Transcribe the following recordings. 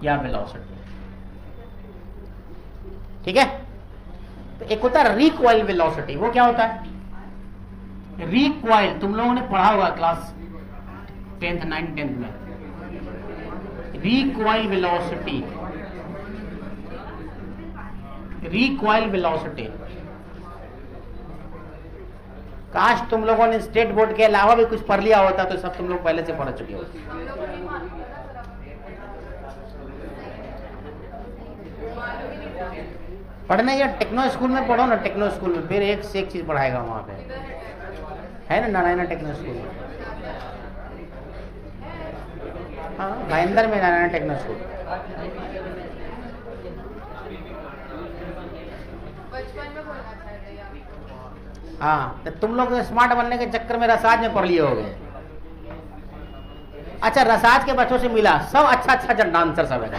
या वेलोसिटी। ठीक है, तो एक होता है रिकॉइल वेलोसिटी। वो क्या होता है? रिकॉइल तुम लोगों ने पढ़ा होगा क्लास 10th 9th 10th में। Recoil velocity, recoil velocity. काश तुम लोगों ने स्टेट बोर्ड के अलावा भी कुछ पढ़ लिया होता, तो सब तुम लोग पहले से पढ़ चुके होते। पढ़ना या टेक्नो स्कूल में पढ़ो ना, टेक्नो स्कूल में फिर एक से एक चीज पढ़ाएगा वहां पे, है ना, नारायणा टेक्नो स्कूल में। हाँ, भाईंदर में नारायणा टेक्नो स्कूल। हाँ, तो तुम लोग स्मार्ट बनने के चक्कर में रसाज में पढ़ लिए होगे। अच्छा, रसाज के बच्चों से मिला, सब अच्छा अच्छा डांसर सब है,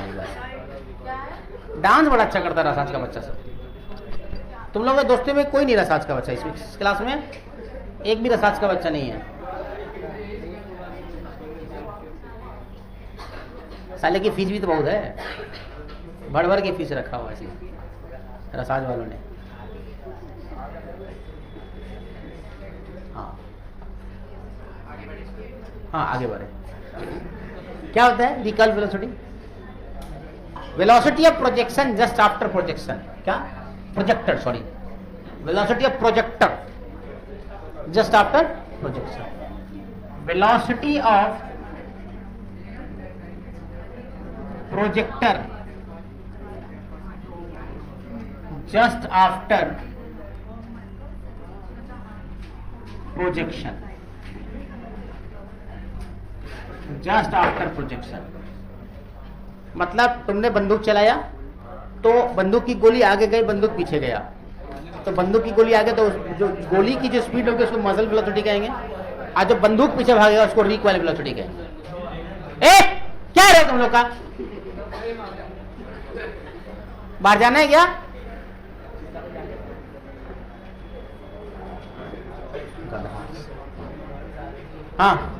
डांस बड़ा अच्छा करता है रसाज का बच्चा सब। तुम लोगों के दोस्तों में कोई नहीं रसाज का बच्चा, इस क्लास में एक भी रसाज का बच्चा नहीं है। साले की फीस भी तो बहुत है, भर भर की फीस रखा हुआ है रसाज वालों ने। हाँ हाँ, आगे बढ़े। क्या होता है recoil velocity? Velocity of projection just after projection. क्या? Projector, sorry, velocity of projector just after projection. Velocity of projector just after projection, just after projection. मतलब तुमने बंदूक चलाया तो बंदूक की गोली आगे गई, बंदूक पीछे गया, तो बंदूक की गोली आगे, तो जो गोली की जो स्पीड होगी उसको मजल वेलोसिटी कहेंगे, और जो बंदूक पीछे भागेगा उसको रिकॉइल वेलोसिटी कहेंगे। ए, क्या है तुम लोग का? बाहर जाना है क्या? हाँ,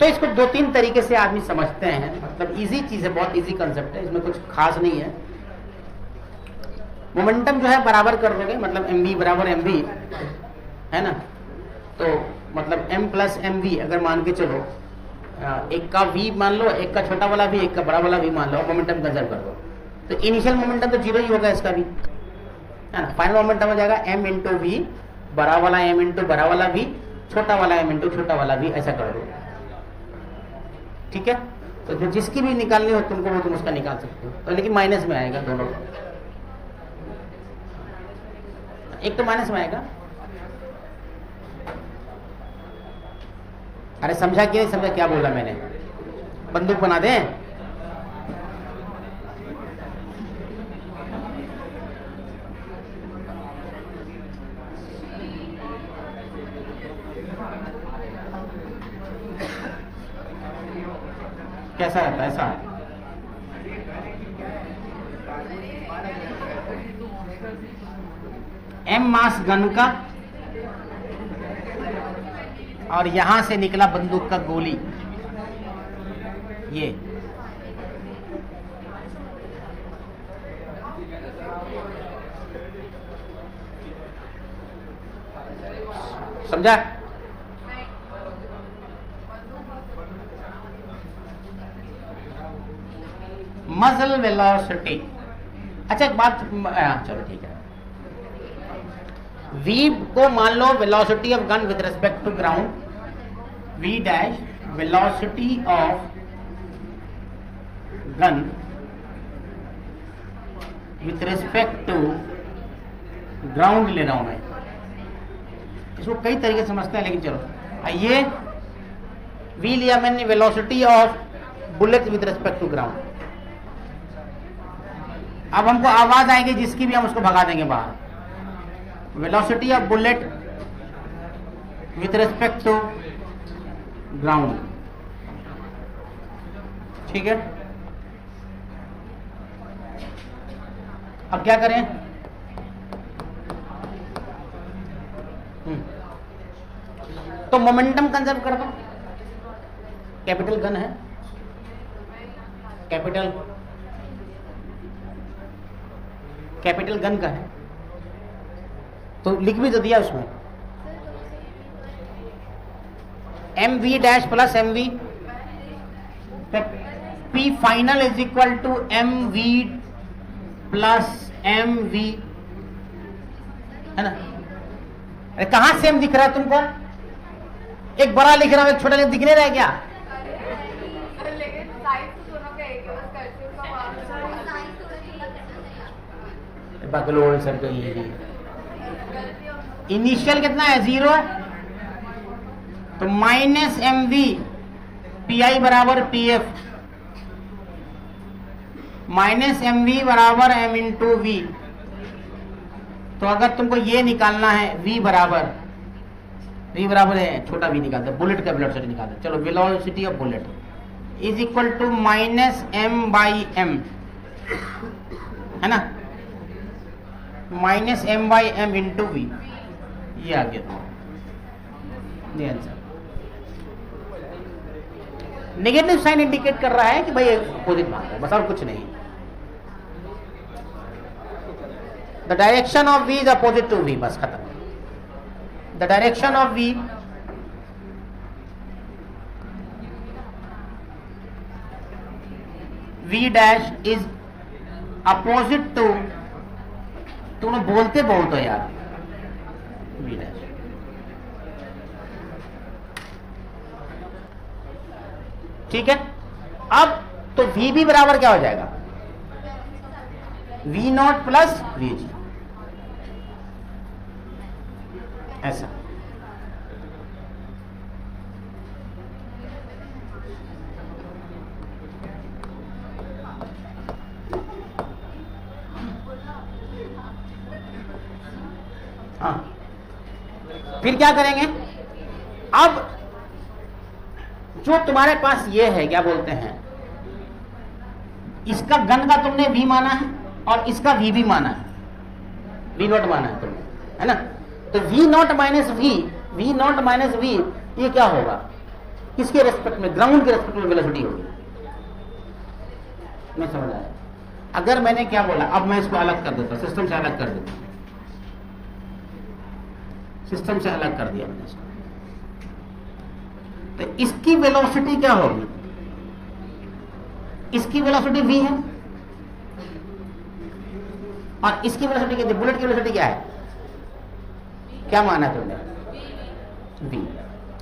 तो इसको दो तीन तरीके से आदमी समझते हैं। मतलब इजी चीज है, बहुत इजी कंसेप्ट है, इसमें कुछ खास नहीं है। मोमेंटम जो है बराबर कर दोगे, मतलब mv बराबर mv है ना, तो मतलब m प्लस mv अगर मान के चलो, एक का v मान लो, एक का छोटा वाला v, एक का बड़ा वाला v मान लो, मोमेंटम कंजर्व कर दो, तो इनिशियल मोमेंटम तो जीरो ही होगा इसका भी, है ना। फाइनल मोमेंटम हो जाएगा m इंटू वी, बड़ा वाला m इंटू बड़ा वाला v, छोटा वाला m इंटू छोटा वाला v, ऐसा कर दो। ठीक है, तो जो जिसकी भी निकालनी हो तुमको वो तुम उसका निकाल सकते हो, तो लेकिन माइनस में आएगा दोनों, एक तो माइनस में आएगा। अरे समझा कि नहीं समझा क्या बोला मैंने? बंदूक बना दें? कैसा रहता है? ऐसा m मास गन का, और यहां से निकला बंदूक का गोली, ये समझा? मजल वेलोसिटी। अच्छा एक बात, चलो ठीक है, v को मान लो velocity of gun with respect to ground, v dash velocity of gun with respect to ground ले रहा हूं मैं। इसको कई तरीके से समझते हैं, लेकिन चलो आइए, v लिया मैंने velocity of bullet with respect to ground. अब हमको आवाज आएगी जिसकी भी, हम उसको भगा देंगे बाहर। Velocity of bullet with respect to ground, ठीक है। अब क्या करें? तो मोमेंटम कंजर्व कर दो, कैपिटल गन है, कैपिटल कैपिटल गन का है, तो लिख भी तो दिया उसमें m v dash plus m we, p final is equal to m v plus m v, है ना। अरे कहां सेम दिख रहा है तुमको? एक बड़ा लिख रहा हूं, एक छोटा दिख नहीं रहा है क्या? बकलोल सर तो ये इनिशियल कितना है 0, तो minus M we P I बराबर P F, minus M V बराबर एम इंटू वी। तो अगर तुमको ये निकालना है v बराबर है छोटा v निकालते, बुलेट का वेलोसिटी निकालते। चलो velocity of bullet is equal to minus m by m, है ना, minus m by m into v, ये आ गया ये आंसर। नेगेटिव साइन इंडिकेट कर रहा है कि भाई अपोजिट मार्क है, बस और कुछ नहीं। The direction of v is opposite to v, बस खत्म। The direction of v v dash is opposite to, तुम बोलते बहुत हो यार, v डैश। ठीक है, अब तो v भी बराबर क्या हो जाएगा, v नॉट प्लस v जी, ऐसा। हाँ, फिर क्या करेंगे? अब जो तुम्हारे पास ये है, क्या बोलते हैं, इसका गन का तुमने v माना है और इसका v भी माना है, v नॉट माना है तुमने, है ना। तो v नॉट माइनस v, ये क्या होगा, किसके रेस्पेक्ट में, ग्राउंड के रेस्पेक्ट में वेलोसिटी होगी। मैं समझ आया? अगर मैंने क्या बोला, अब मैं इसको अलग कर देता, सिस्टम से अलग कर देता, सिस्टम से अलग कर दिया मैंने इसको। तो इसकी वेलोसिटी क्या होगी, इसकी वेलोसिटी v है और इसकी वेलोसिटी क्या, बुलेट की वेलोसिटी क्या है, क्या माना है तुमने,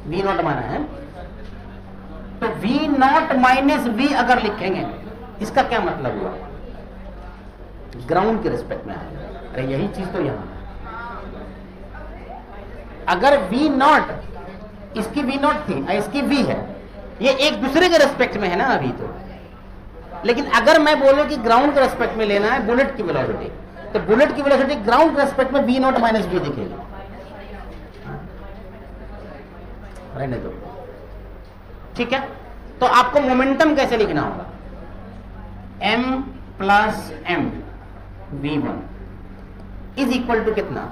v नॉट माना है। तो v नॉट माइनस v अगर लिखेंगे, इसका क्या मतलब हुआ, ग्राउंड के रिस्पेक्ट में आएगा। अरे यही चीज तो यहां, अगर v नॉट, इसकी v नॉट थी और इसकी v है, ये एक दूसरे के रेस्पेक्ट में है ना अभी तो। लेकिन अगर मैं बोलूं कि ग्राउंड के रेस्पेक्ट में लेना है बुलेट की वेलोसिटी, तो बुलेट की वेलोसिटी ग्राउंड के रेस्पेक्ट में v नॉट माइनस v दिखेगी। रहने दो, ठीक है। तो आपको मोमेंटम कैसे लिखना होगा, m plus m v1 is equal to कितना,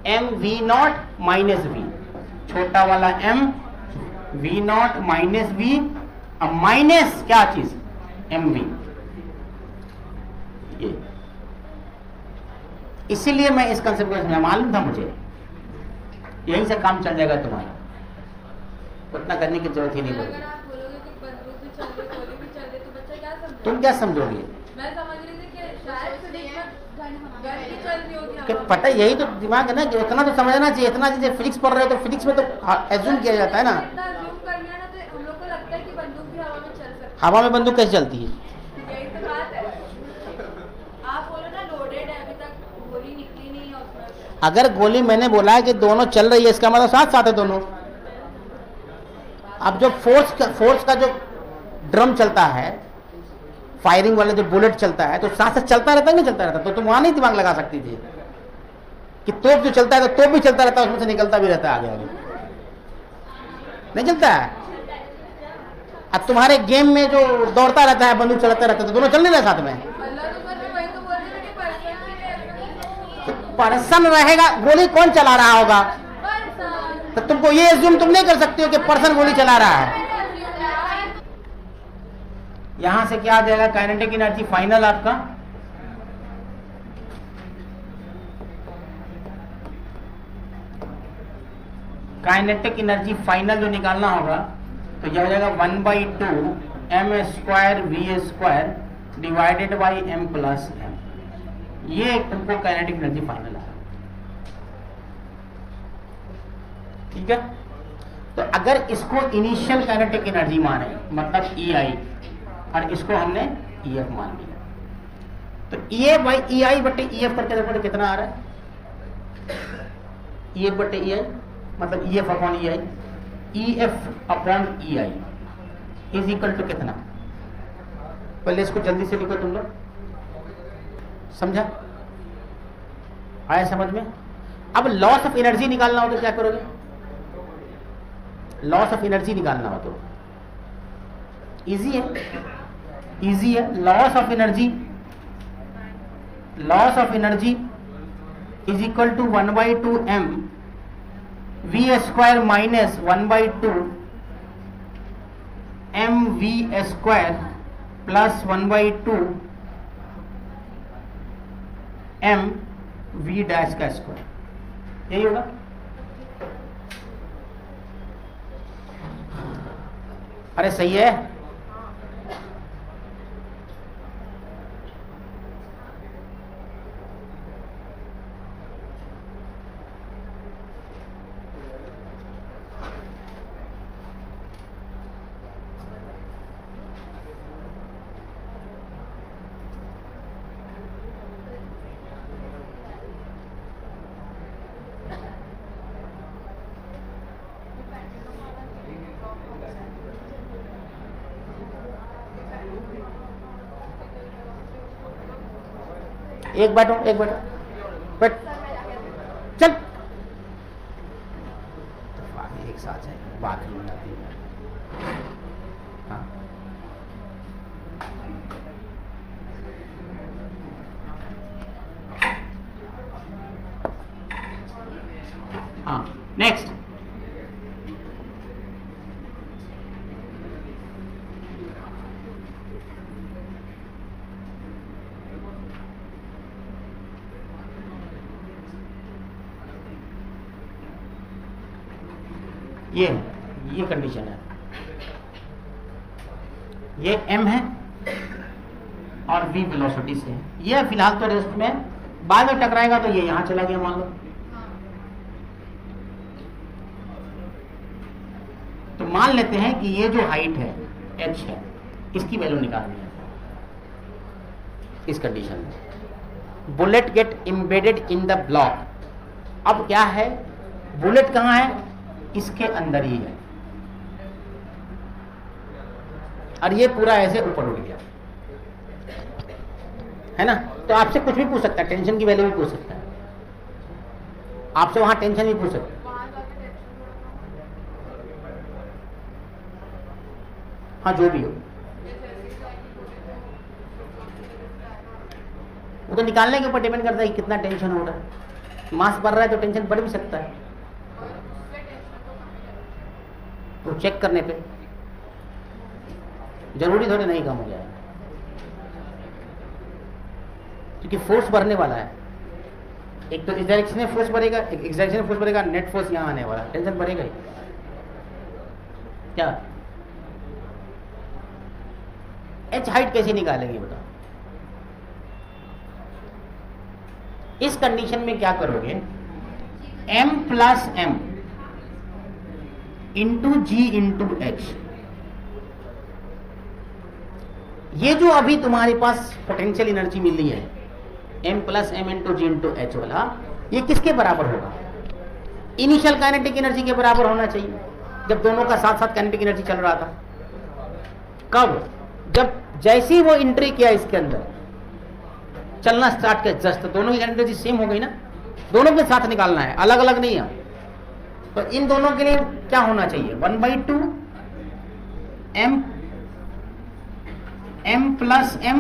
m v not minus v, छोटा वाला m v not minus v, अब माइनस क्या चीज, m v। ये इसीलिए मैं इस कंसेप्ट को मालूम था मुझे, यहीं से काम चल जाएगा तुम्हारा, उतना करने की जरूरत ही नहीं पड़ेगी। तुम क्या समझोगे, मैं समझ रही थी कि शायद कि पता यही तो दिमाग है ना, कि इतना तो समझना चाहिए, इतना चीजें फिजिक्स पढ़ रहे हो तो फिजिक्स में तो एज्यूम किया जाता है ना। हम लोग को लगता है कि बंदूक भी हवा में चल सकती है। हवा में बंदूक कैसे चलती है, यही तो बात है। आप बोलो ना लोडेड है, अभी तक गोली निकली नहीं है उसमें। अगर गोली मैंने बोला है कि दोनों चल रही है, इसका मतलब साथ साथ है दोनों। अब जो फोर्स का जो ड्रम चलता है, फायरिंग वाला जो बुलेट चलता है, तो साथ साथ चलता रहता है, नहीं चलता रहता, तो तुम वहां नहीं दिमाग लगा सकती थी कि तोप जो चलता है तो तोप भी चलता रहता है, उसमें से निकलता भी रहता है आगे आगे, नहीं चलता है। अब तुम्हारे गेम में जो दौड़ता रहता है, बंदूक चलाता रहता है, तो दोनों चल नहीं रहे साथ में। पर्सन रहेगा, गोली कौन चला रहा होगा, तो तुमको ये एज्यूम तुम नहीं कर सकते हो कि पर्सन गोली चला रहा है। यहां से क्या आ जाएगा काइनेटिक एनर्जी फाइनल आपका, काइनेटिक एनर्जी फाइनल जो निकालना होगा तो यह हो जाएगा 1/2 m² v² divided by m plus m। ये एक तुमको काइनेटिक एनर्जी फाइनल है। ठीक है, तो अगर इसको इनिशियल काइनेटिक एनर्जी माने मतलब EI और इसको हमने EF मान लिया, तो EF बाई EI बटे EF करके देखो कितना आ रहा है, EF बटे EI मतलब EF upon EI, EF upon EI is equal to कितना, पहले इसको जल्दी से लिखो तुम लोग, समझा, आया समझ में। अब लॉस ऑफ एनर्जी निकालना हो तो क्या करोगे, लॉस ऑफ एनर्जी निकालना हो तो इजी है, इजी है। Loss of energy is equal to 1/2 m v² minus 1/2 m v² plus 1/2 m v dash का स्क्वायर, यही होगा। अरे सही है, एक बैठो बैठ चल, एक साथ है बात नहीं आती है। हाँ हाँ नेक्स्ट, ये कंडीशन है, ये m है और v वेलोसिटी से है, ये फिलहाल तो रेस्ट में, बाद में टकराएगा तो ये यहां चला गया मान लो, तो मान लेते हैं कि ये जो हाइट है h है, इसकी वैल्यू निकालनी है इस कंडीशन में। Bullet get embedded in the block, अब क्या है, बुलेट कहां है, इसके अंदर ही है और ये पूरा ऐसे ऊपर उड़ गया है ना, तो आपसे कुछ भी पूछ सकता है, टेंशन की वैल्यू भी पूछ सकता है, आपसे वहां टेंशन भी पूछ सकता है। हाँ जो भी हो, वो तो निकालने के ऊपर डिपेंड करता है कि कितना टेंशन हो रहा है, मास बढ़ रहा है तो टेंशन बढ़ भी सकता है, तो चेक करने पे जरूरी थोड़ी नहीं कम हो जाएगा, क्योंकि फोर्स बढ़ने वाला है, एक तो इस डायरेक्शन में फोर्स बढ़ेगा, एक इस डायरेक्शन में फोर्स बढ़ेगा, नेट फोर्स यहां आने वाला, टेंशन बढ़ेगा ही क्या। एच हाइट कैसे निकालेंगे बताओ, इस कंडीशन में क्या करोगे, m plus m into G into H, ये जो अभी तुम्हारे पास पोटेंशियल एनर्जी मिल रही है m plus m into G into H वाला, ये किसके बराबर होगा, इनिशियल काइनेटिक एनर्जी के बराबर होना चाहिए, जब दोनों का साथ साथ काइनेटिक एनर्जी चल रहा था। कब, जब जैसे ही वो एंट्री किया इसके अंदर चलना स्टार्ट किया, जस्ट दोनों की एनर्जी सेम हो गई ना, दोनों के साथ निकालना है, अलग अलग नहीं है, तो इन दोनों के लिए क्या होना चाहिए, 1/2 m प्लस m।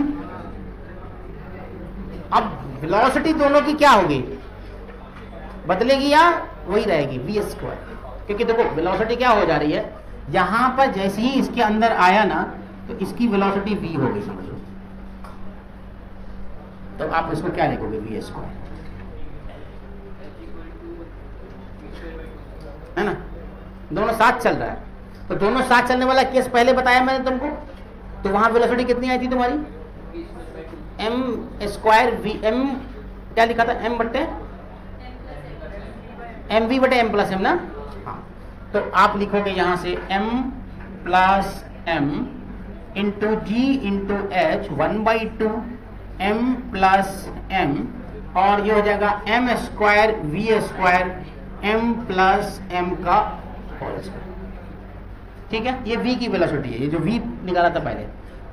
अब वेलोसिटी दोनों की क्या होगी, बदलेगी या वही रहेगी v², क्योंकि देखो वेलोसिटी क्या हो जा रही है, यहां पर जैसे ही इसके अंदर आया ना तो इसकी वेलोसिटी v हो गई समझ लो। तो आप इसको क्या लिखोगे, v स्क्वायर, है ना। दोनों साथ चल रहा है, तो दोनों साथ चलने वाला केस पहले बताया मैंने तुमको। तो वहां वेलोसिटी कितनी आई थी तुम्हारी, m स्क्वायर v, m क्या लिखा था, m बट्टे एम वी बटे m प्लस m ना। हाँ, तो आप लिखोगे यहां से m plus m into G into H 1/2 m plus m, और ये हो जाएगा m square v square m plus m का होल स्क्वायर। ठीक है, ये v की वेलोसिटी है, ये जो v निकाला था पहले,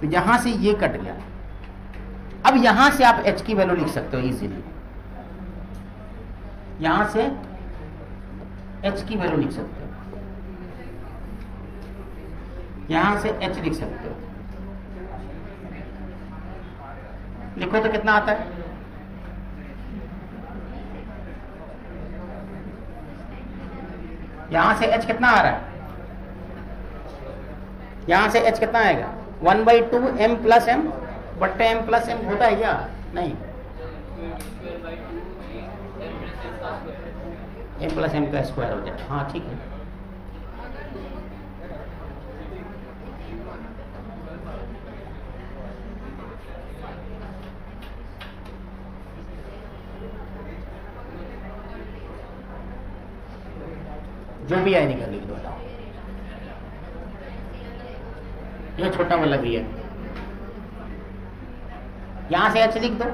तो यहां से ये कट गया। अब यहां से आप h की वैल्यू लिख सकते हो इजीली, यहां से h की वैल्यू लिख सकते हो, यहां से h लिख सकते हो। लिखो तो कितना आता है, यहां से h कितना आ रहा है, यहां से h कितना आएगा, 1/2 m प्लस m बट्टे m प्लस m होता है क्या, नहीं, m प्लस m का स्क्वायर हो जाए। हाँ ठीक है, जो भी आए निकल लिख दो। ये छोटा वाला भी है, यहां से h लिख दो,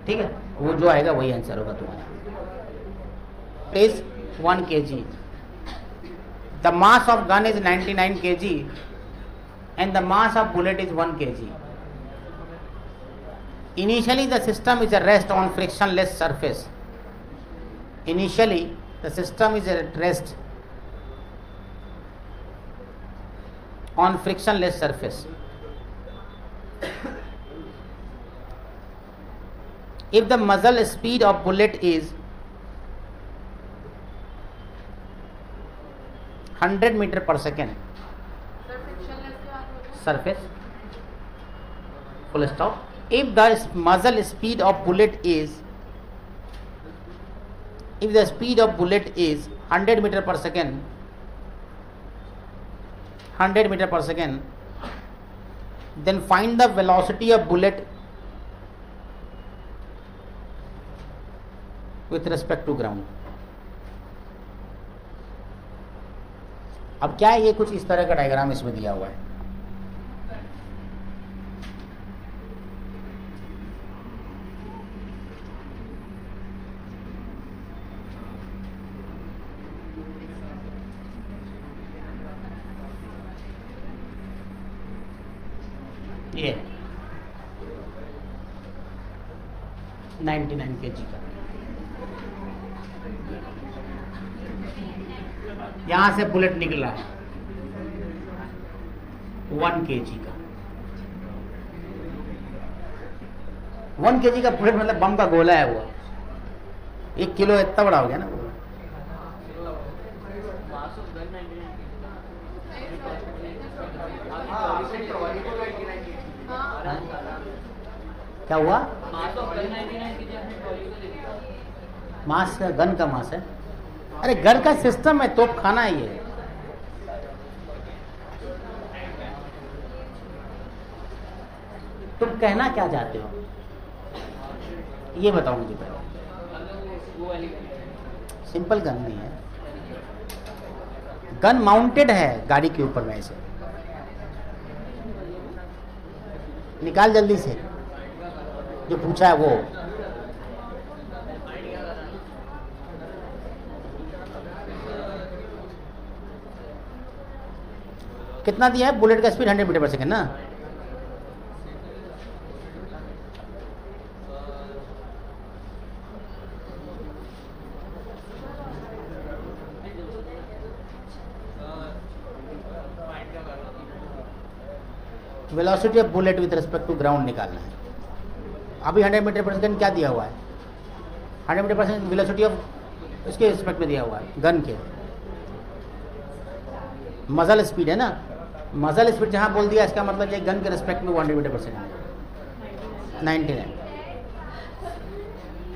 ठीक है, वो जो आएगा वही आंसर होगा तुम्हारा। Is 1 kg, the mass of gun is 99 kg and the mass of bullet is 1 kg. Initially the system is at rest on frictionless surface. Initially the system is at rest on frictionless surface. If the muzzle speed of bullet is 100 meter per second, surface, full stop. If the muzzle speed of bullet is, if the speed of bullet is 100 meter per second, 100 meter per second, then find the velocity of bullet with respect to ground. अब क्या है, ये कुछ इस तरह का diagram इसमें दिया हुआ है। ये 99 kg का, यहां से बुलेट निकला है 1 kg का। 1 kg का बुलेट मतलब बम का गोला है वो, 1 किलो इतना बड़ा हो गया ना वो। क्या हुआ, मास का, गन का मास है। अरे गन का सिस्टम है, तोप खाना है ये। तुम कहना क्या चाहते हो ये बताओ मुझे पहले। सिंपल गन नहीं है, गन माउंटेड है गाड़ी के ऊपर में ऐसे। निकाल जल्दी से, जो पूछा है वो। कितना दिया है बुलेट का स्पीड, 100 मीटर पर सेकंड ना। Velocity of bullet with respect to ground निकालना है। अभी 100 मीटर पर सेकंड क्या दिया हुआ है, 100 मीटर पर सेकंड वेलोसिटी ऑफ इसके रिस्पेक्ट में दिया हुआ है गन के। मजल स्पीड है ना, मजल स्पीड जहाँ बोल दिया इसका मतलब ये गन के रिस्पेक्ट में 100 मीटर पर सेकेंड,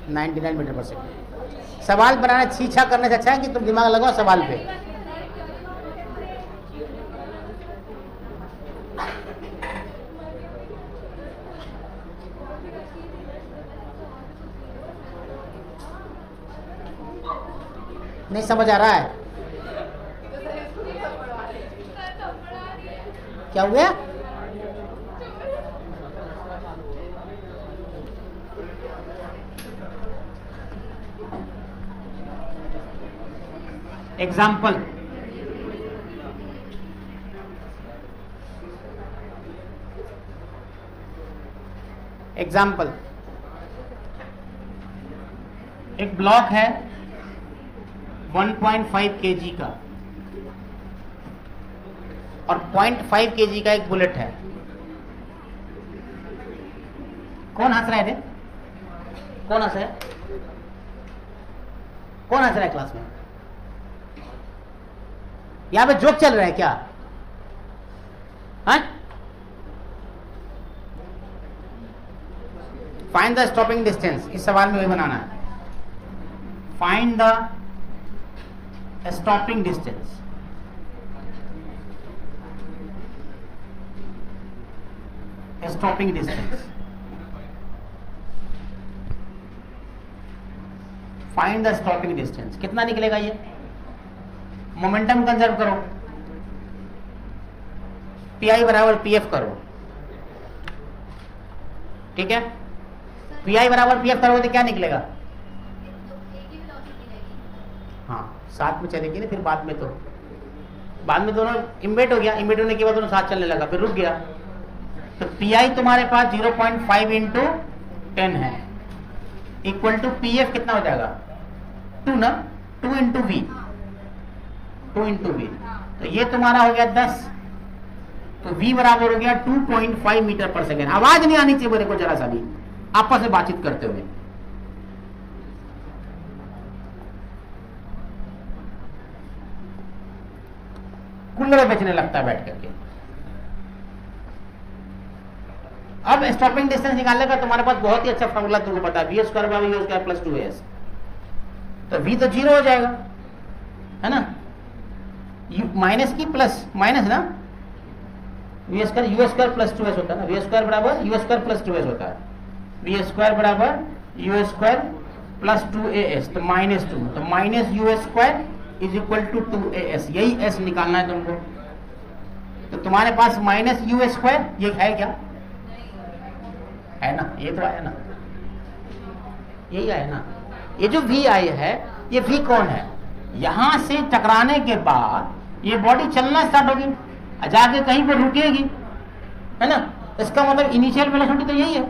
99 मीटर पर सेकेंड। सवाल बनाना छीछा करने से अच्छा है कि तुम दिमाग लगाओ सवाल पे। नहीं समझ आ रहा है? क्या हुआ? एग्जाम्पल, एग्जाम्पल, एक ब्लॉक है 1.5 kg का और 0.5 kg का एक बुलेट है। कौन हंस रहा है? कौन हंस रहा है? कौन हंस रहा है क्लास में? यहां पे जोक चल रहा है क्या? फाइंड द स्टॉपिंग डिस्टेंस, इस सवाल में वही बनाना है। Find the stopping distance. Stopping distance, find the stopping distance. कितना निकलेगा ये? मोमेंटम कंजर्व करो, पीआई बराबर पीएफ करो, ठीक है? पीआई बराबर पीएफ करोगे तो क्या निकलेगा? हाँ, साथ में चलेगी ना, फिर बाद में दोनों इम्बेट हो गया, इम्बेट होने के बाद दोनों साथ चलने लगा, फिर रुक गया। तो पीआई तुम्हारे पास 0.5 इंटू 10 है, इक्वल टू पीएफ कितना हो जाएगा? 2 ना, 2 इंटू वी, 2 इंटू वी। तो ये तुम्हारा हो गया 10, तो v बराबर हो गया 2.5 मीटर पर सेकेंड। आवाज नहीं आनी चाहिए मेरे को जरा सा भी, आपस में बातचीत करते हुए। कुल्लड़ बेचने लगता है बैठ करके। अब स्टॉपिंग डिस्टेंस निकालने का तुम्हारे पास बहुत ही अच्छा फॉर्मूला तुमको पता है, v square by u square plus 2as। तो v तो 0 हो जाएगा, है ना? माइनस की प्लस माइनस ना, v square u square plus 2s होता है ना, वी स्क्वायर बराबर यू स्क्वायर प्लस 2s होता है, वी स्क्वायर बराबर यू स्क्वायर प्लस 2as, तो -2, तो minus u square is equal to 2as। यही s निकालना है तुमको। तो तुम्हारे पास माइनस यू स्क्वायर ये है क्या? है ना, ये तो आया ना, यही आया ना। ये जो v आई है, ये v कौन है? यहां से टकराने के बाद ये बॉडी चलना स्टार्ट होगी, जाके कहीं पर रुकेगी, है ना? इसका मतलब इनिशियल वेलोसिटी तो यही है।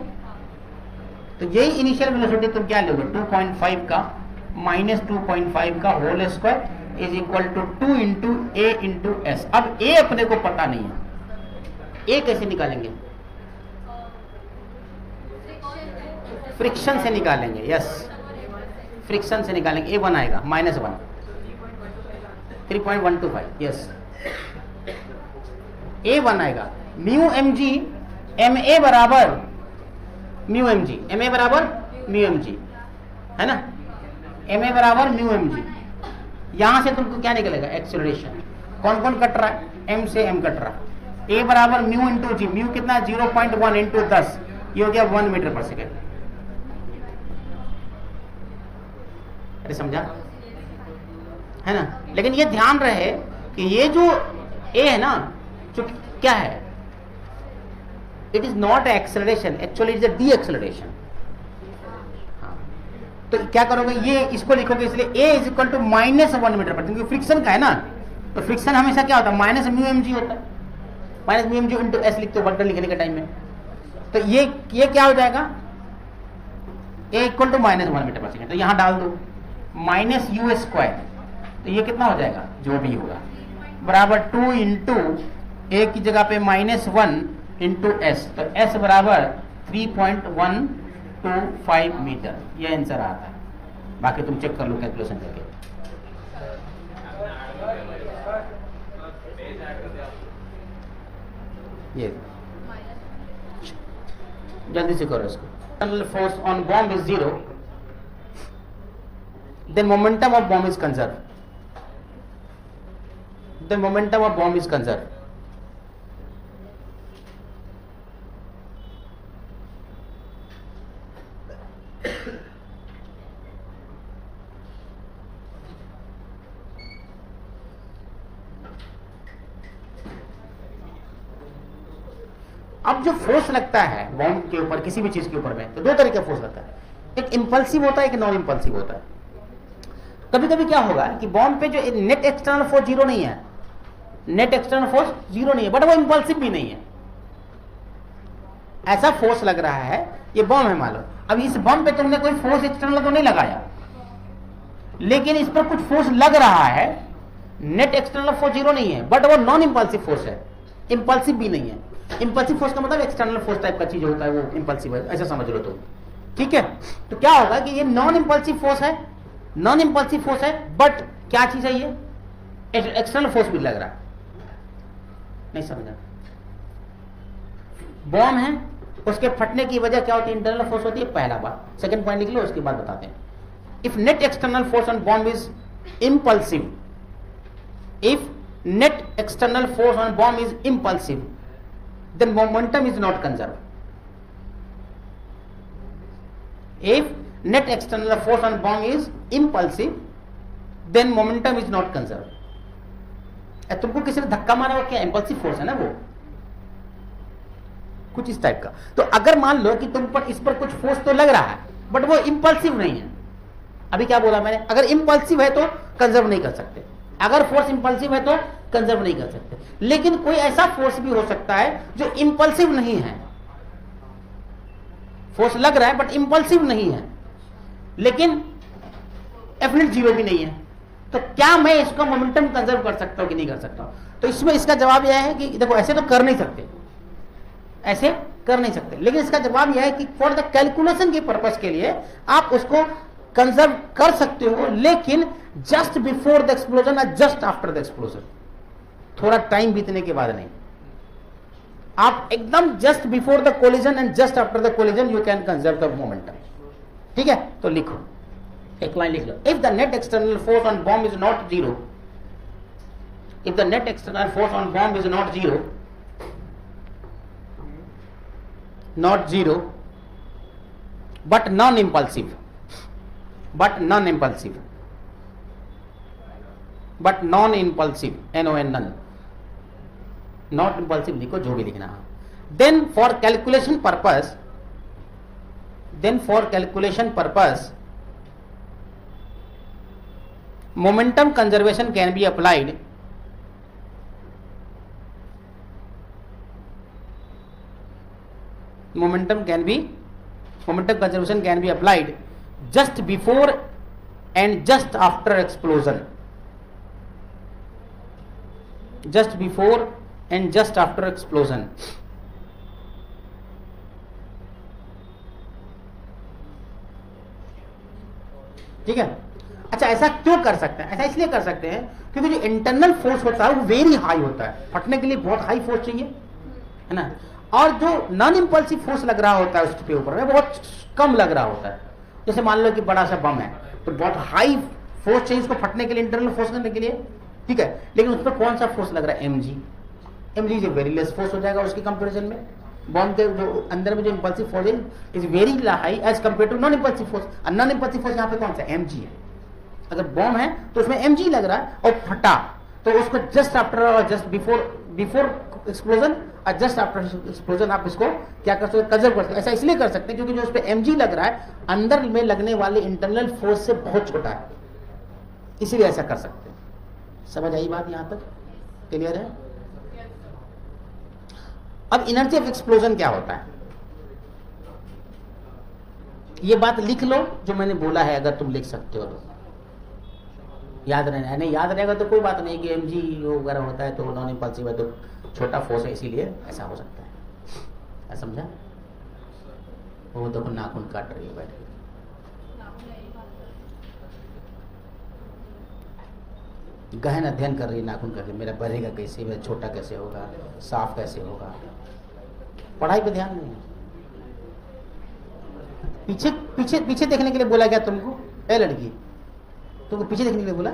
तो यही इनिशियल वेलोसिटी तुम क्या लोगे? 2.5 का माइनस 2.5 का whole square is equal to 2 into a into s. अब ए अपने को पता नहीं है, ए कैसे निकालेंगे? फ्रिक्शन से निकालेंगे। यस, फ्रिक्शन से निकालेंगे। ए 1 आएगा, -1, 3.125। यस, A1 आएगा। Mu M G, M A बराबर mu M G, M A बराबर म्यू एम जी, है ना? एम ए बराबर म्यू एम जी। यहां से तुमको क्या निकलेगा? एक्सेलरेशन। कौन कौन कट रहा है? एम से एम कट रहा है। ए बराबर म्यू इंटू जी, म्यू कितना? 0.1 इंटू 10, ये हो गया 1 मीटर पर सेकेंड। अरे समझा, है ना? लेकिन ये ध्यान रहे कि ये जो ए है ना, जो क्या है, it is not acceleration, actually it is D acceleration. तो क्या करोगे? ये इसको लिखोगे, इसलिए ए इज इक्वल टू -1 मीटर पर, क्योंकि फ्रिक्शन का है ना, तो फ्रिक्शन हमेशा क्या होता है? माइनस म्यू एम जी होता है, minus mu M g into s लिखते हो वर्क डन लिखने के टाइम में। तो ये क्या हो जाएगा? ए इक्वल टू -1 मीटर पर सेकेंड। तो यहां डाल दो माइनस यू स्क्वायर, तो ये कितना हो जाएगा? जो भी होगा बराबर 2 इंटू ए की जगह पे -1 इंटू एस, तो एस बराबर 3.125 मीटर। ये आंसर आता है। बाकी तुम चेक कर लो कैलकुलेशन करके। ये जल्दी से करो इसको। External force on bomb is 0, then momentum of bomb is conserved. The momentum of bomb is conserved. अब जो फोर्स लगता है बॉम्ब के ऊपर, किसी भी चीज के ऊपर में, तो दो तरह का फोर्स लगता है, एक इंपल्सिव होता है, एक नॉन इंपल्सिव होता है। कभी कभी क्या होगा कि बॉम्ब पे जो नेट एक्सटर्नल फोर्स जीरो नहीं है, नेट एक्सटर्नल फोर्स जीरो नहीं है, बट वो इंपल्सिव भी नहीं है। ऐसा फोर्स लग रहा है, ये बॉम्ब है मान लो, अब इस बॉम्ब पे तुमने कोई फोर्स एक्सटर्नल तो नहीं लगाया, लेकिन इस पर कुछ फोर्स लग रहा है, नेट एक्सटर्नल फोर्स जीरो नहीं है, बट वो नॉन इंपल्सिव फोर्स है, इंपल्सिव भी नहीं है। इंपल्सिव फोर्स का मतलब एक्सटर्नल फोर्स टाइप का चीज होता है, वो इंपल्सिव है, ऐसा समझ लो तुम, ठीक है। तो क्या होगा कि ये नॉन इंपल्सिव फोर्स है, नॉन इंपल्सिव फोर्स है, बट क्या चीज है, ये एक्सटर्नल फोर्स भी लग रहा है। नहीं समझा? बॉम्ब है, उसके फटने की वजह क्या होती है, इंटरनल फोर्स होती है, पहला बात। सेकंड पॉइंट लिख लो, उसके बाद बताते हैं। If net external force on bomb is impulsive, if net external force on bomb is impulsive, then momentum is not conserved. If net external force on bomb is impulsive, then momentum is not conserved. तुमको किसी ने धक्का मारा हो, क्या impulsive force है ना वो, कुछ इस टाइप का। तो अगर मान लो कि तुम पर इस पर कुछ फोर्स तो लग रहा है, बट वो इंपल्सिव नहीं है। अभी क्या बोला मैंने, अगर इंपल्सिव है तो कंजर्व नहीं कर सकते, अगर फोर्स इंपल्सिव है तो कंजर्व नहीं कर सकते। लेकिन कोई ऐसा फोर्स भी हो सकता है जो इंपल्सिव नहीं है, फोर्स लग रहा है बट इंपल्सिव नहीं है, लेकिन एफिनिट जीरो भी नहीं है। तो क्या मैं इसका मोमेंटम कंजर्व कर सकता हूं कि नहीं कर सकता? तो इसमें इसका जवाब यह है कि देखो, ऐसे तो कर नहीं सकते, ऐसे कर नहीं सकते, लेकिन इसका जवाब यह है कि फॉर द कैलकुलेशन के पर्पस के लिए आप उसको कंजर्व कर सकते हो, लेकिन जस्ट बिफोर द एक्सप्लोजन और जस्ट आफ्टर द एक्सप्लोजन, थोड़ा टाइम बीतने के बाद नहीं। आप एकदम just before the collision and just after the collision you can conserve the momentum, ठीक है। तो लिखो, एक लाइन लिख लो, if the net external force on bomb is not zero, if the net external force on bomb is not zero, not zero, but non-impulsive, but non-impulsive, but non-impulsive, N-O-N, none, not impulsive लिखो, जो भी लिखना है। then for calculation purpose momentum conservation can be applied, momentum conservation can be applied just before and just after explosion, just before and just after explosion। ठीक है। अच्छा, ऐसा क्यों कर सकते हैं? ऐसा इसलिए कर सकते हैं क्योंकि जो इंटरनल फोर्स होता है वो वेरी हाई होता है, फटने के लिए बहुत हाई फोर्स चाहिए, है ना। और जो नॉन इंपल्सिव फोर्स लग रहा होता है उसके ऊपर में बहुत कम लग रहा होता है। जैसे मान लो कि बड़ा सा बम है, तो बहुत हाई फोर्स चाहिए उसको फटने के लिए, इंटरनल फोर्स करने के लिए, ठीक है। लेकिन उस पर कौन सा फोर्स लग रहा है? mg, जो वेरी लेस फोर्स हो जाएगा उसके कंपेरिजन में। बॉम्ब के जो अंदर में जो इंपल्सिव फोर्स है is very high as compare to non impulsive force. और नॉन इंपल्सिव फोर्स यहाँ पे कौन सा? mg है। अगर बॉम्ब है तो उसमें mg लग रहा है और फटा, तो उसको जस्ट आफ्टर और जस्ट बिफोर एक्सप्लोजन और जस्ट आफ्टर एक्सप्लोजन आप इसको क्या कर सकते हो? कंजर्व कर सकते हो। ऐसा इसलिए कर सकते हैं क्योंकि जो उस पर mg लग रहा है अंदर में लगने वाले इंटरनल फोर्स से बहुत छोटा है, इसीलिए ऐसा कर सकते हैं। समझ आई बात? यहां तक क्लियर है? अब एनर्जी ऑफ एक्सप्लोजन क्या होता है, ये बात लिख लो जो मैंने बोला है, अगर तुम लिख सकते हो तो याद रहना है। नहीं याद रहेगा तो कोई बात नहीं कि mg वगैरह होता है तो नॉन इंपल्सिव है तो छोटा फोर्स है, इसीलिए ऐसा हो सकता है। समझा? वो देखो नाखून काट रही है बैठ के। गहन अध्ययन कर रही है नाखून करके, मेरा बढ़ेगा कैसे, मेरा छोटा कैसे होगा, साफ कैसे होगा, पढ़ाई पे ध्यान नहीं है। पीछे पीछे पीछे देखने के लिए बोला गया तुमको, ए लड़की, तुमको पीछे देखने के लिए बोला?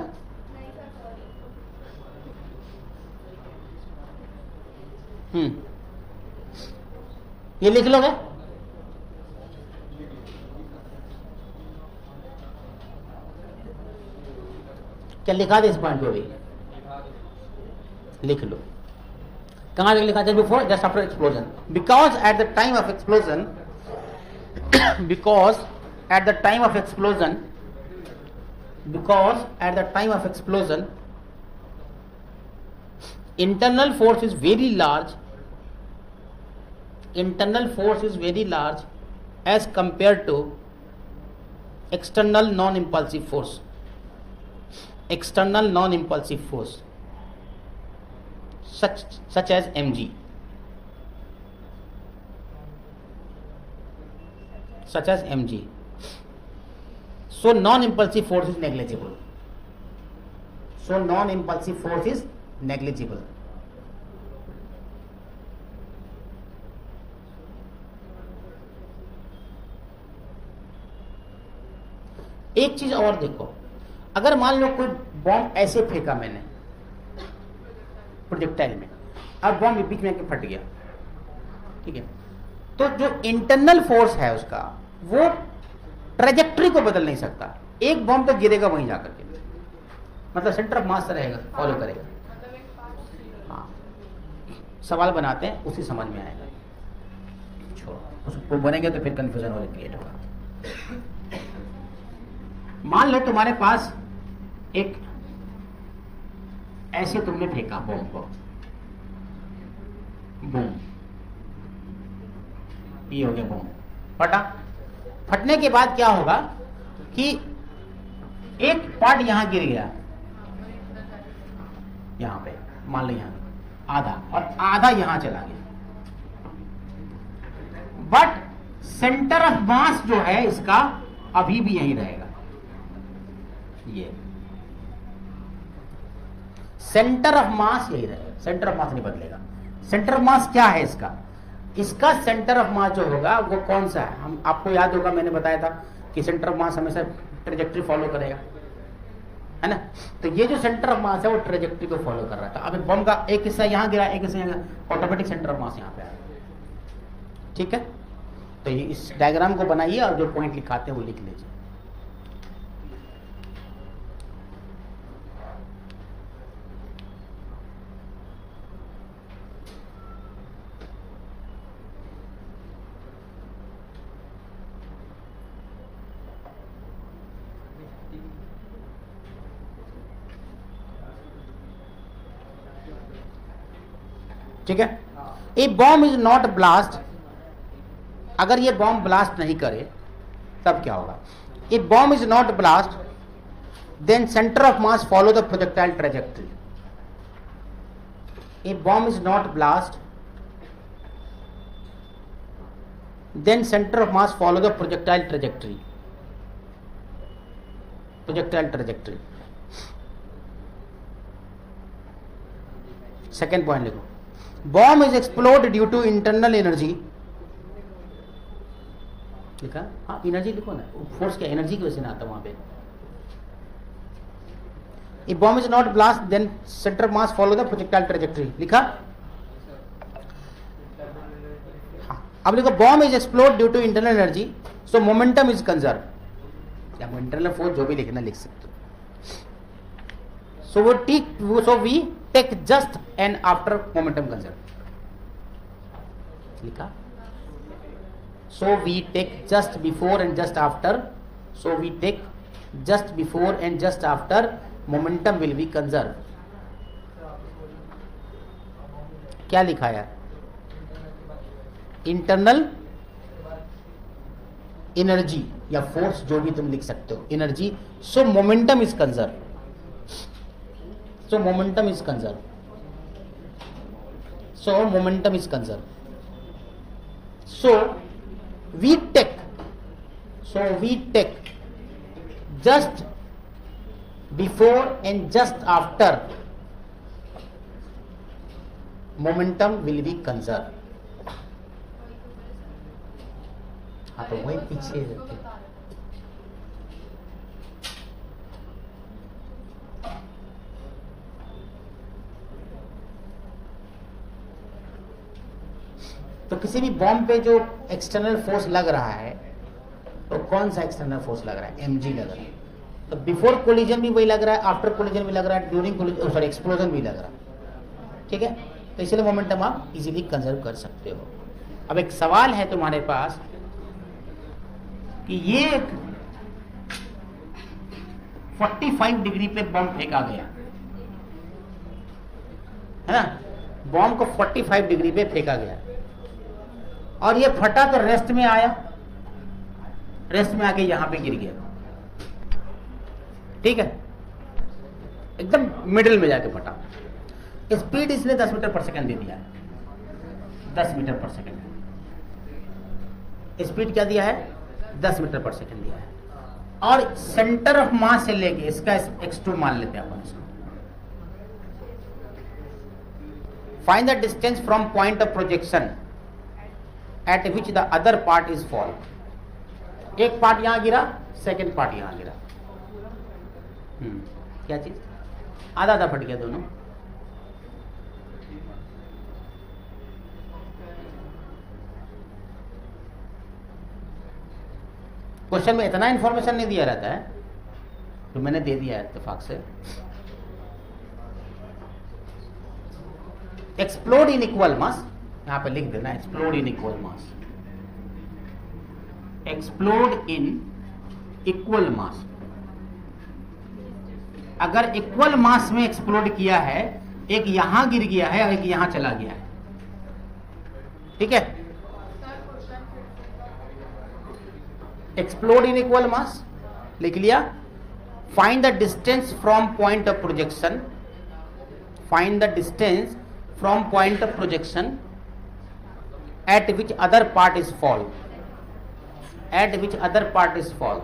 ये लिख लोगे? क्या लिखा दे इस पॉइंट पे भी? लिख लो। कहां लिखा? Just before, just after explosion, because at the time of explosion, because at the time of explosion, internal force is very large, as compared to external non-impulsive force, such as mg, so non-impulsive force is negligible. एक चीज और देखो, अगर मान लो कोई bomb ऐसे फेंका मैंने प्रोजेक्टाइल में, अब बॉम्ब बीच में आके फट गया, ठीक है, तो जो इंटरनल फोर्स है उसका, वो ट्रेजेक्टरी को बदल नहीं सकता। एक बॉम्ब तो गिरेगा वहीं जाकर के, मतलब सेंटर ऑफ मास रहेगा, फॉलो करेगा। हाँ, सवाल बनाते हैं, उसी समझ में आएगा। छोड़ो, उसको बनेंगे तो फिर कंफ्यूजन और क्रिएट होगा। मान लो तुम्हारे पास एक ऐसे तुमने फेंका बॉम्ब को, बूम, ये हो गया बॉम्ब, फटा। फटने के बाद क्या होगा कि एक पार्ट यहां गिर गया, यहां पे मान लो यहां आधा, और आधा यहां चला गया, बट सेंटर ऑफ मास जो है इसका अभी भी यहीं रहेगा। ये सेंटर ऑफ मास यही रहेगा, सेंटर ऑफ मास नहीं बदलेगा। सेंटर ऑफ मास क्या है इसका? इसका सेंटर ऑफ मास जो होगा वो कौन सा है? हम आपको याद होगा, मैंने बताया था कि सेंटर ऑफ मास हमेशा ट्रेजेक्टरी फॉलो करेगा, है ना। तो ये जो सेंटर ऑफ मास है वो ट्रेजेक्टरी को फॉलो कर रहा था। अब बम का एक हिस्सा यहां गिरा, एक हिस्सा यहां, ऑटोमेटिक सेंटर ऑफ मास यहां पे आया, ठीक है। तो ये इस डायग्राम को बनाइए और जो पॉइंट लिखाते हैं वो लिख लीजिए। ठीक है। A bomb is not blast, अगर ये बॉम्ब ब्लास्ट नहीं करे तब क्या होगा? A bomb is not blast, then centre of mass follow the projectile trajectory. A bomb is not blast, then centre of mass follow the projectile trajectory. Second point लिखो, bomb is explode due to internal energy. लिखा? हाँ, energy लिखो ना, force क्या, energy की वजह से ना आता वहां पे। A bomb is not blast, then centre of mass follow the projectile trajectory. लिखा? हाँ, अब लिखो, bomb is explode due to internal energy, so momentum is conserve. या इंटरनल फोर्स जो भी लिखना लिख सकते हो। So we take just and after momentum conserve. लिखा? So we take just before and just after. So we take just before and just after, momentum will be conserved. क्या लिखा है? इंटरनल एनर्जी या फोर्स जो भी तुम लिख सकते हो, energy, so momentum is conserve. So momentum is conserved. So we take just before and just after momentum will be conserve. हाँ तो वही पीछे तो किसी भी बॉम्ब पे जो एक्सटर्नल फोर्स लग रहा है तो कौन सा एक्सटर्नल फोर्स लग रहा है? mg लग रहा है। तो बिफोर कोलिजन भी वही लग रहा है, आफ्टर कोलिजन भी लग रहा है, ड्यूरिंग सॉरी एक्सप्लोजन भी लग रहा है। ठीक है, तो इसलिए मोमेंटम आप इजीली कंजर्व कर सकते हो। अब एक सवाल है तुम्हारे पास कि ये 45 डिग्री पे बॉम्ब फेंका गया है ना, बॉम्ब को 45 डिग्री पे फेंका गया और ये फटा तो रेस्ट में आया, रेस्ट में आके यहां पे गिर गया। ठीक है, एकदम मिडिल में जाके फटा। स्पीड इसने 10 मीटर पर सेकंड दे दिया है, 10 मीटर पर सेकंड। स्पीड क्या दिया है? 10 मीटर पर सेकंड दिया है। और सेंटर ऑफ मास से लेके इसका x2 मान लेते हैं अपन इसको। Find the distance from point of projection eight which the other part is fall. एक पार्ट यहां गिरा, सेकेंड पार्ट यहां गिरा। क्या चीज? आधा आधा फट गया दोनों। क्वेश्चन में इतना इंफॉर्मेशन नहीं दिया रहता है, तो मैंने दे दिया है इत्तेफाक से। एक्सप्लोड इन इक्वल मास, यहां पे लिख देना explode in equal mass. Explode in equal मास, अगर इक्वल मास में एक्सप्लोड किया है, एक यहां गिर गया है और एक यहां चला गया है। ठीक है, एक्सप्लोड इन इक्वल मास लिख लिया। Find the distance from point of projection, find the distance from point of projection eight which other part is fall, eight which other part is fall.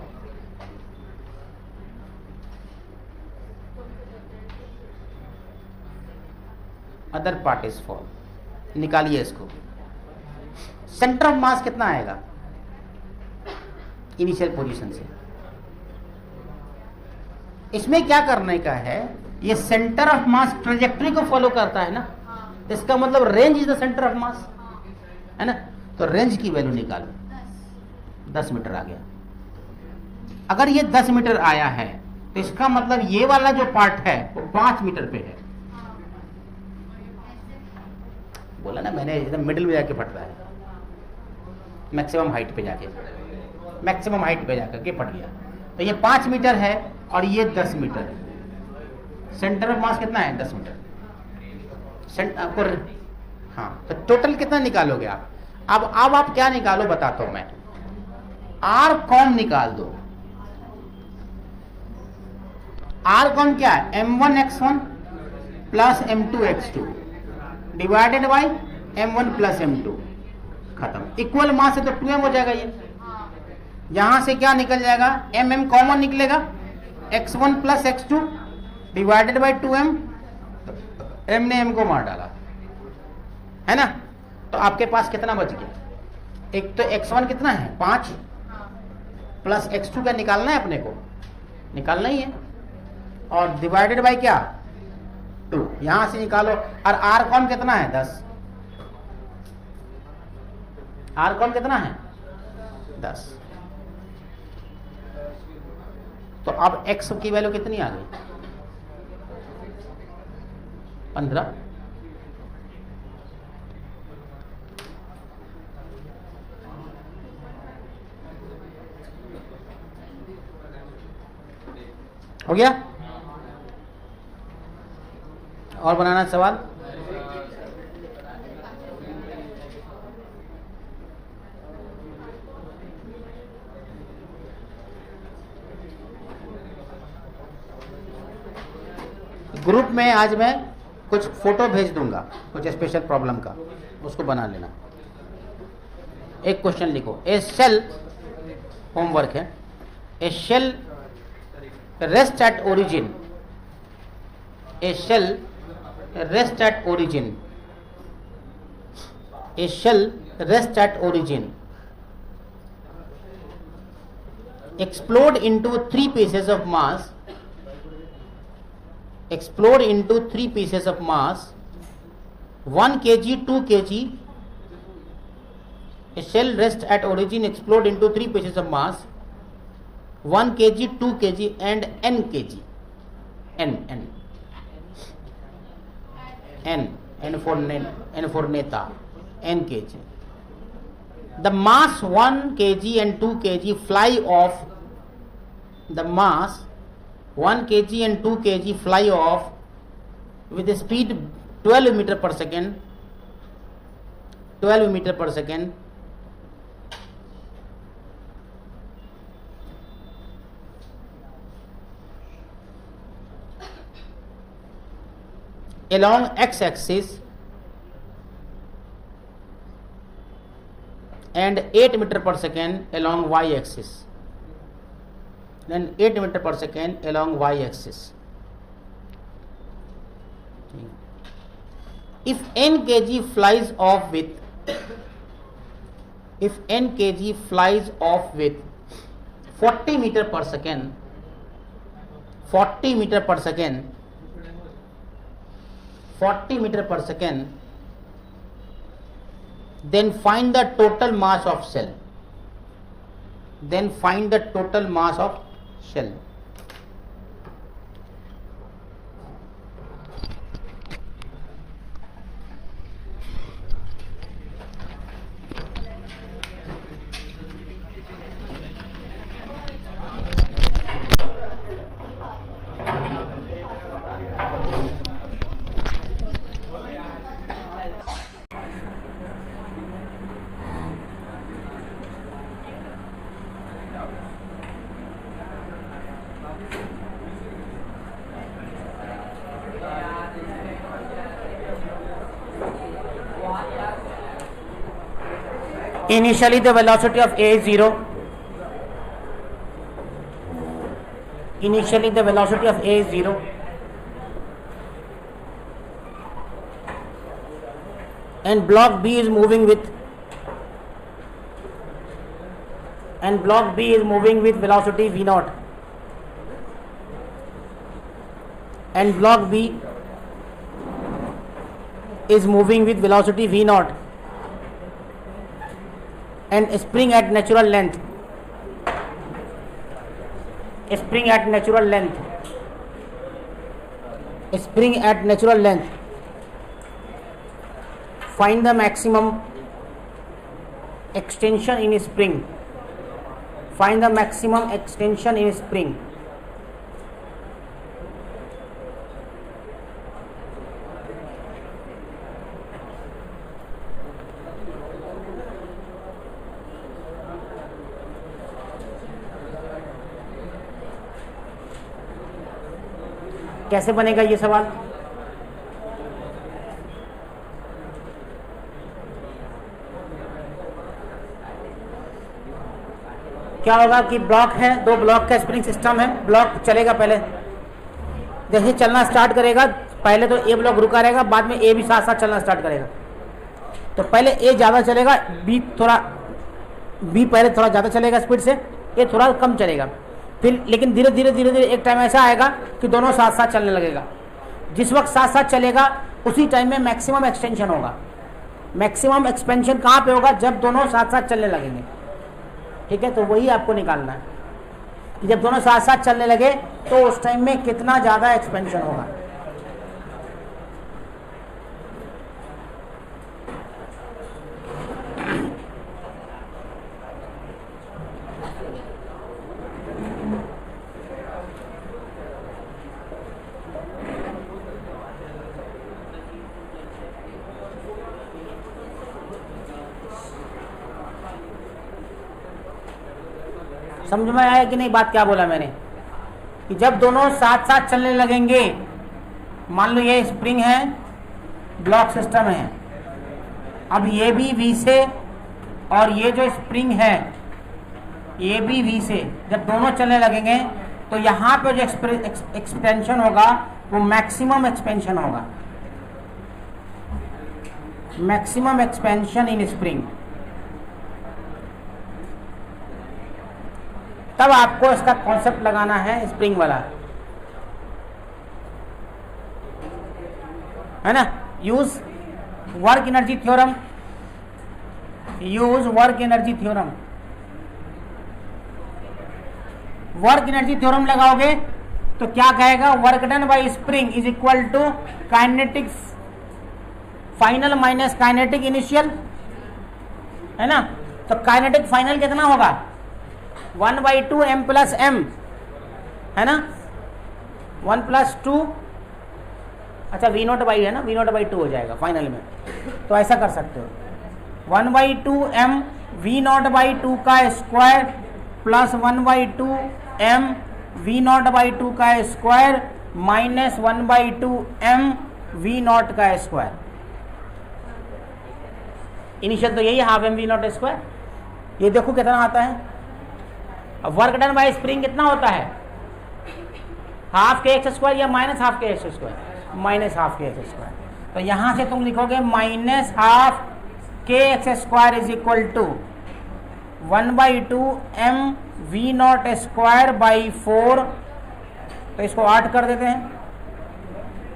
Other part is fall निकालिए इसको। Centre of मास कितना आएगा initial position से? इसमें क्या करने का है, ये सेंटर ऑफ मास ट्रेजेक्टरी को फॉलो करता है ना, इसका मतलब range is the centre of मास है ना। तो रेंज की वैल्यू निकालो, 10 मीटर आ गया। अगर ये 10 मीटर आया है तो इसका मतलब ये वाला जो पार्ट है वो 5 मीटर पे है। बोला ना मैंने, एकदम मिडिल में जाके फट रहा है, मैक्सिमम हाइट पे जाके, मैक्सिमम हाइट पे जाकर के फट गया। तो ये 5 मीटर है और ये 10 मीटर। सेंटर ऑफ मास कितना है? 10 मीटर। आपको हाँ, तो टोटल कितना निकालोगे आप? अब आप क्या निकालो बताता हूं मैं। आर कॉम निकाल दो। आर कॉम क्या है? m1x1 plus m2x2 divided by m1 plus m2। खत्म। इक्वल मास है तो 2m हो जाएगा। ये यहां से क्या निकल जाएगा? mm कॉमन निकलेगा, x1 plus x2 divided by 2m। m ने m को मार डाला है ना। तो आपके पास कितना बच गया? एक तो x1 कितना है? 5 प्लस x2 का निकालना है, अपने को निकालना ही है, और डिवाइडेड बाई क्या? 2। यहां से निकालो। और आर कॉम कितना है? 10। आर कॉम कितना है? 10। तो अब x की वैल्यू कितनी आ गई? 15। हो गया? और बनाना सवाल? ग्रुप में आज मैं कुछ फोटो भेज दूंगा, कुछ स्पेशल प्रॉब्लम का, उसको बना लेना। एक क्वेश्चन लिखो। ए शेल, होमवर्क है, a shell rests at origin, a shell rests at origin, a shell rests at origin, explode into three pieces of mass, explode into three pieces of mass 1 kg, 2 kg. A shell rests at origin, explode into three pieces of mass 1 kg, 2 kg and n kg. N for neta, n kg. The mass 1 kg and 2 kg fly off. The mass 1 kg and 2 kg fly off with a speed 12 meter per second. 12 meter per second. Along x-axis and 8 meter per second along y-axis. Then 8 meter per second along y-axis. If n kg flies off with, if n kg flies off with 40 meter per second, 40 meter per second, 40 meter per second, then find the total mass of shell. Then find the total mass of shell. Initially the velocity of A is 0. Initially the velocity of A is 0. And block B is moving with, and block B is moving with velocity V0. And block B is moving with velocity V0. And spring at natural length, spring at natural length, spring at natural length. Find the maximum extension in spring. Find the maximum extension in spring. कैसे बनेगा ये सवाल? क्या होगा कि block है, दो block का स्प्रिंग सिस्टम है, ब्लॉक चलेगा पहले, जैसे चलना स्टार्ट करेगा पहले तो ए ब्लॉक रुका रहेगा, बाद में ए भी साथ साथ चलना स्टार्ट करेगा। तो पहले ए ज़्यादा चलेगा, बी पहले थोड़ा ज़्यादा चलेगा स्पीड से, ए थोड़ा कम चलेगा। फिर लेकिन धीरे धीरे एक टाइम ऐसा आएगा कि दोनों साथ साथ चलने लगेगा। जिस वक्त साथ साथ चलेगा उसी टाइम में मैक्सिमम एक्सटेंशन होगा। मैक्सिमम एक्सपेंशन कहाँ पे होगा? जब दोनों साथ साथ चलने लगेंगे। ठीक है, तो वही आपको निकालना है कि जब दोनों साथ साथ चलने लगे तो उस टाइम में कितना ज़्यादा एक्सपेंशन होगा। समझ में आया कि नहीं बात? क्या बोला मैंने कि जब दोनों साथ साथ चलने लगेंगे, मान लो ये स्प्रिंग है, ब्लॉक सिस्टम है, अब ये भी वी से और ये जो स्प्रिंग है ये भी वी से, जब दोनों चलने लगेंगे तो यहां पे जो एक्सपेंशन होगा वो मैक्सिमम एक्सपेंशन होगा, मैक्सिमम एक्सपेंशन इन स्प्रिंग। तब आपको इसका कॉन्सेप्ट लगाना है स्प्रिंग वाला, है ना। Use work energy theorem, use work energy theorem. Work energy theorem लगाओगे तो क्या कहेगा, work done by spring is equal to kinetic final minus kinetic initial, है ना। तो काइनेटिक फाइनल कितना होगा, 1/2 m प्लस m, है ना, 1 + 2, अच्छा V0 है ना, V0/2 हो जाएगा फाइनल में। तो ऐसा कर सकते हो, 1/2 m V0/2 का स्क्वायर प्लस 1/2 m V0/2 का स्क्वायर माइनस 1/2 m V0 का स्क्वायर। इनिशियल तो यही हाफ m V0 स्क्वायर। ये देखो कितना आता है। अब वर्क डन बाय स्प्रिंग कितना होता है, हाफ के एक्स स्क्वायर या माइनस हाफ के एक्स स्क्वायर, माइनस हाफ के एक्स स्क्वायर। तो यहां से तुम लिखोगे माइनस हाफ के x square is equal to 1/2 m V0 square by 4। तो इसको 8 कर देते हैं,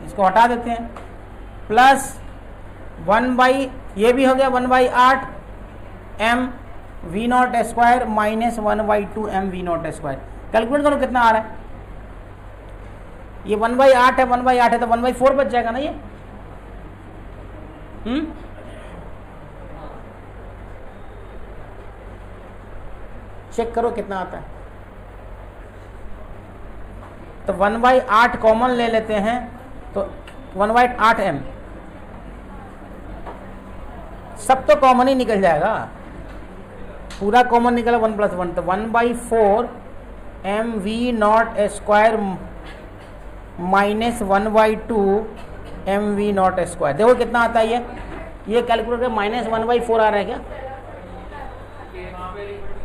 इसको हटा देते हैं, प्लस 1 ये भी हो गया 1/8 m V0 square minus 1/2 m V0 square. Calculate करो कितना आ रहा है, ये 1/8 है, 1/8 है तो 1/4 बच जाएगा ना ये। चेक करो कितना आता है। तो 1/8 कॉमन ले लेते हैं, तो 1/8 m, सब तो कॉमन ही निकल जाएगा, पूरा कॉमन निकला 1 + 1, तो 1/4 m V0 square minus 1/2 m V0 square. देखो कितना आता है ये कैलकुलेट कर, माइनस 1/4 आ रहा है क्या,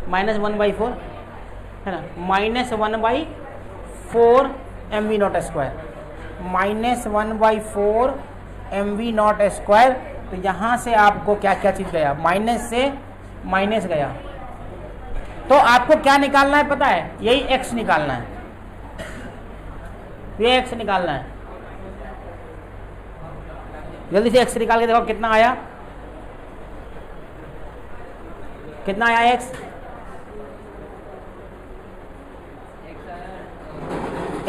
माइनस 1/4 है ना, minus 1/4 m V0 square, minus 1/4 m V0 square. तो यहाँ से आपको क्या क्या चीज़ गया, माइनस से माइनस गया। तो आपको क्या निकालना है पता है, यही x निकालना है, ये x निकालना है। जल्दी से x निकाल के देखो कितना आया, कितना आया x,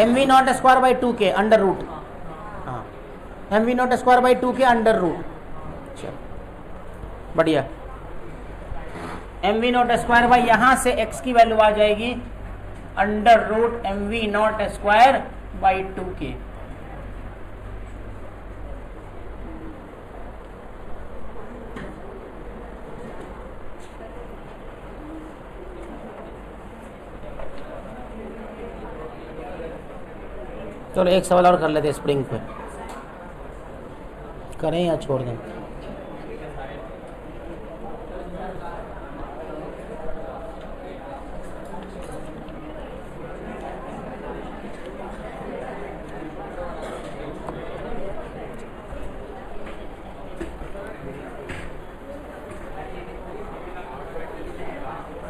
m V0 square by 2 के अंडर रूट, हाँ m V0 स्क्वायर बाई 2 के अंडर रूट। चलो बढ़िया, m V0 स्क्वायर बाई यहाँ से x की वैल्यू आ जाएगी under root m V0 square by 2 के। चलो एक सवाल और कर लेते स्प्रिंग पे, करें या छोड़ दें।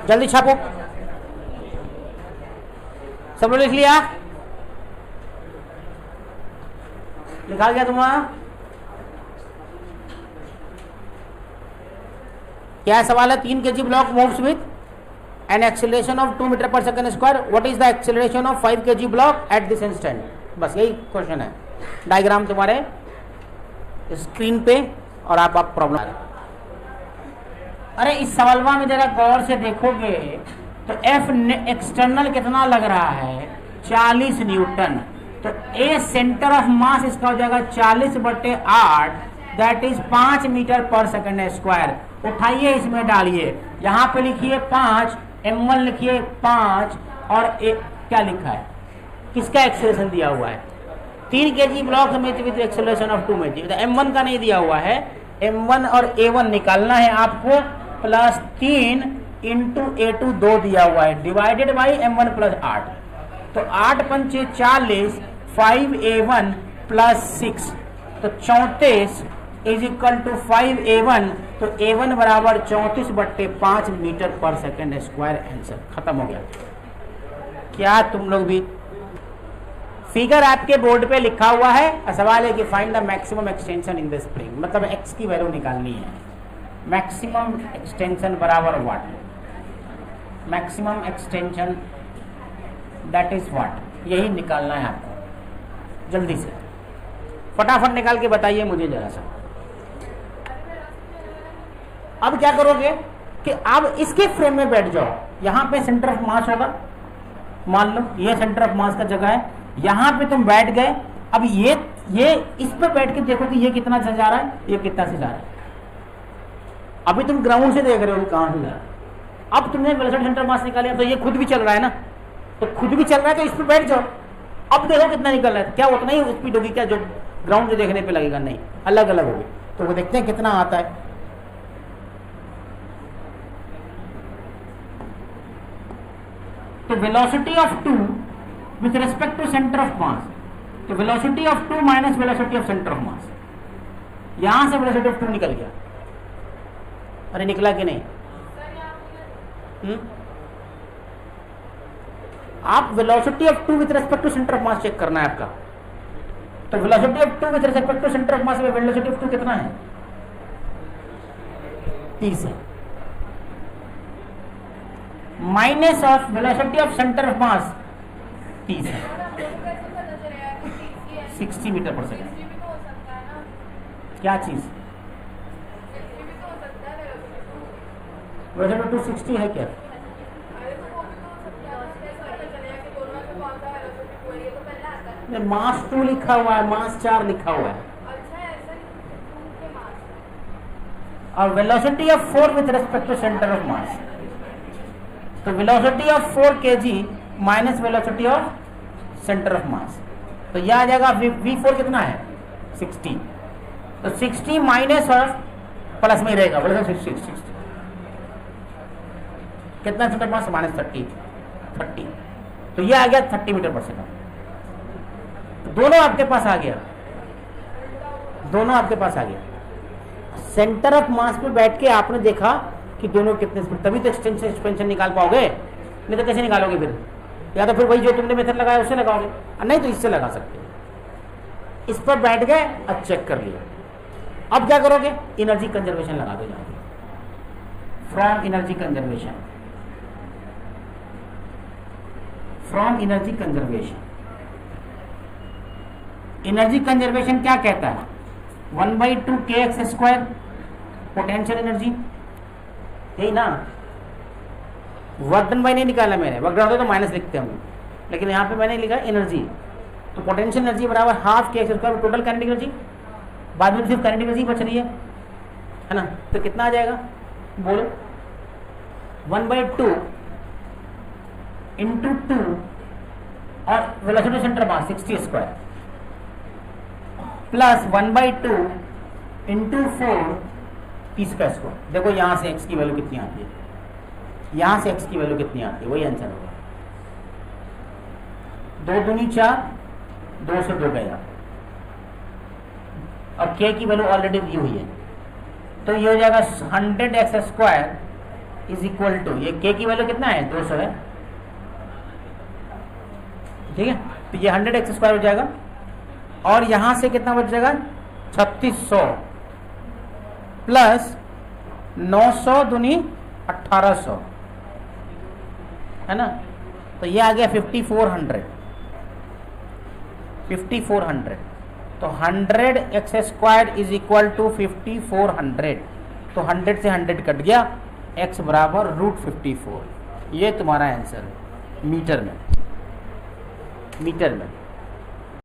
जल्दी छापो, सब लोग लिख लिया, लिखा गया तुम्हारा। क्या सवाल है, 3 kg block moves with an acceleration of 2 metre पर second square, what is the acceleration of 5 kg block at this instant. बस यही क्वेश्चन है, डायग्राम तुम्हारे स्क्रीन पे और आप प्रॉब्लम। अरे इस सवालवा में जरा गौर से देखोगे तो F एक्सटर्नल कितना लग रहा है, 40 न्यूटन। तो ए सेंटर ऑफ मास इसका हो जाएगा 40/8, दैट इज 5 मीटर पर सेकंड स्क्वायर। उठाइए इसमें डालिए, यहाँ पे लिखिए 5, m1 लिखिए 5 और क्या लिखा है, किसका एक्सेलरेशन दिया हुआ है, 3 kg block with acceleration of 2 metre. तो m1 का नहीं दिया हुआ है, m1 और a1 निकालना है आपको, +3 × A2 2 दिया हुआ है, डिवाइडेड बाई m1 + 8। तो 8 पंचे 40, 5A1 प्लस 6 तो 34 इज इक्वल टू 5A1, तो A1 बराबर 34/5 मीटर पर सेकेंड स्क्वायर। आंसर खत्म हो गया। क्या तुम लोग भी, फिगर आपके बोर्ड पे लिखा हुआ है और सवाल है कि find the maximum extension in the spring, मतलब एक्स की वैल्यू निकालनी है। मैक्सिमम एक्सटेंशन बराबर what, maximum extension that is what, यही निकालना है आपको। जल्दी से फटाफट निकाल के बताइए मुझे जरा सा। अब क्या करोगे कि अब इसके फ्रेम में बैठ जाओ। यहां पे सेंटर ऑफ मास होगा, मान लो ये सेंटर ऑफ मास का जगह है, यहां पे तुम बैठ गए। अब ये इस पे बैठ के देखो कि ये कितना से जा रहा है, ये कितना से जा रहा है। अभी तुम ग्राउंड से देख रहे हो कहां से जा रहा है। अब तुमने वेलोसिटी सेंटर ऑफ मास निकाला तो ये खुद भी चल रहा है ना, तो खुद भी चल रहा है तो इस पे बैठ जाओ। अब देखो कितना निकल रहा है, क्या उतना ही स्पीड होगी क्या जो ग्राउंड से देखने पे लगेगा? नहीं, अलग अलग होगी। तो वो देखते हैं कितना आता है। तो velocity of 2 with respect to centre of mass, तो velocity of 2 minus velocity of centre of mass, यहां से वेलोसिटी ऑफ 2 निकल गया। अरे निकला कि नहीं? आप velocity of 2 with respect to centre of mass check करना है आपका। तो velocity of 2 with respect to centre of mass में वेलोसिटी ऑफ 2 कितना है? 30 है। Minus of velocity of centre of mass 30 है, 60 मीटर पर सेकेंड। क्या चीज? वेलोसिटी 260 है क्या? मास 2 लिखा हुआ है, मास 4 लिखा हुआ है, और velocity of 4 with respect to centre of mass. तो velocity of 4 kg minus velocity of centre of mass, तो यह आ जाएगा V4 कितना है? 60। तो 60 माइनस ऑफ प्लस में रहेगा, बोलेगा 60 कितना सेंटर मास? माइनस 30। तो यह आ गया 30 मीटर पर सेकंड। दोनों आपके पास आ गया, दोनों आपके पास आ गया। सेंटर ऑफ मास पे बैठ के आपने देखा कि दोनों कितने स्पीड, तभी तो एक्सपेंशन निकाल पाओगे, नहीं तो कैसे निकालोगे फिर? या तो फिर वही जो तुमने मेथड लगाया उससे लगाओगे, नहीं तो इससे लगा सकते हो। इस पर बैठ गए और चेक कर लिया। अब क्या करोगे? एनर्जी कंजर्वेशन लगा दो यहाँ पे। From energy conservation, from energy conservation. Energy conservation क्या कहता है? 1/2 kx² पोटेंशियल एनर्जी, यही ना। वर्क डन बाय नहीं निकाला मैंने, वर्क डन होता तो माइनस लिखते हम, लेकिन यहाँ पे मैंने लिखा एनर्जी। तो पोटेंशियल एनर्जी बराबर ½ kx² टोटल काइनेटिक एनर्जी, बाद में सिर्फ काइनेटिक एनर्जी बच रही है ना। तो कितना आ जाएगा बोलो? 1/2 इंटू 2 और velocity centre mass 60² plus 1/2 into 4 t²। देखो यहां से x की वैल्यू कितनी आती है, यहां से x की वैल्यू कितनी आती है, वही आंसर होगा। 2 दूनी 4, 2 से 2 गया, और k की वैल्यू ऑलरेडी दी हुई है, तो ये हो जाएगा 100x² इज इक्वल टू, ये k की वैल्यू कितना है? 200 है, ठीक है। तो ये 100x² हो जाएगा, और यहां से कितना बच जाएगा? 3600 प्लस 900 दूनी 1800, है ना। तो ये आ गया 5400। तो 100x² इज इक्वल टू 5400। तो 100 से 100 कट गया, x बराबर √54। ये तुम्हारा आंसर है मीटर में।